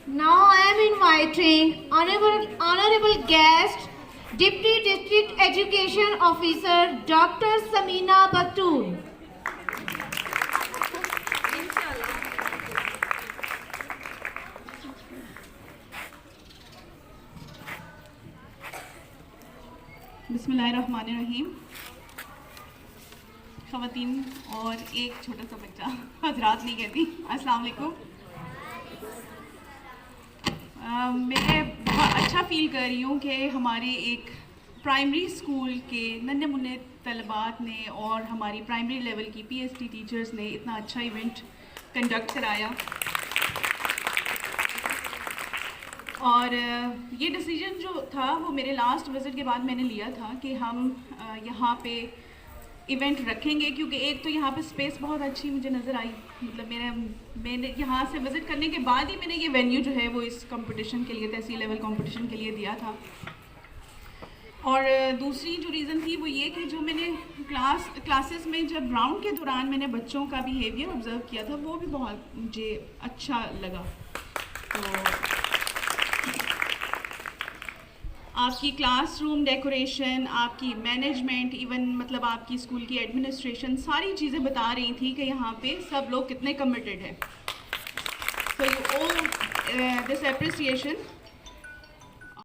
Now I am inviting honorable guest, Deputy District Education Officer Dr. Samina Batul. बिस्मिल्लाहिर्रहमानिर्रहीम। ख़वातीन और एक छोटा सा बच्चा, हजरात नहीं कहती, अस्सलाम वालेकुम। मैं बहुत अच्छा फ़ील कर रही हूँ कि हमारे एक प्राइमरी स्कूल के नन्हे मुन्ने तलबात ने और हमारी प्राइमरी लेवल की PhD टीचर्स ने इतना अच्छा इवेंट कंडक्ट कराया। और ये डिसीजन जो था वो मेरे लास्ट विज़िट के बाद मैंने लिया था कि हम यहाँ पे इवेंट रखेंगे, क्योंकि एक तो यहाँ पे स्पेस बहुत अच्छी मुझे नज़र आई। मतलब मैंने यहाँ से विज़िट करने के बाद ही मैंने ये वेन्यू जो है वो इस कंपटीशन के लिए, तहसील लेवल कंपटीशन के लिए दिया था। और दूसरी जो रीज़न थी वो ये कि जो मैंने क्लासेस में जब राउंड के दौरान मैंने बच्चों का बिहेवियर ऑब्ज़र्व किया था वो भी बहुत मुझे अच्छा लगा। तो आपकी क्लास रूम डेकोरेशन, आपकी मैनेजमेंट, इवन मतलब आपकी स्कूल की एडमिनिस्ट्रेशन, सारी चीज़ें बता रही थी कि यहाँ पे सब लोग कितने कमिटेड हैं। So you all this appreciation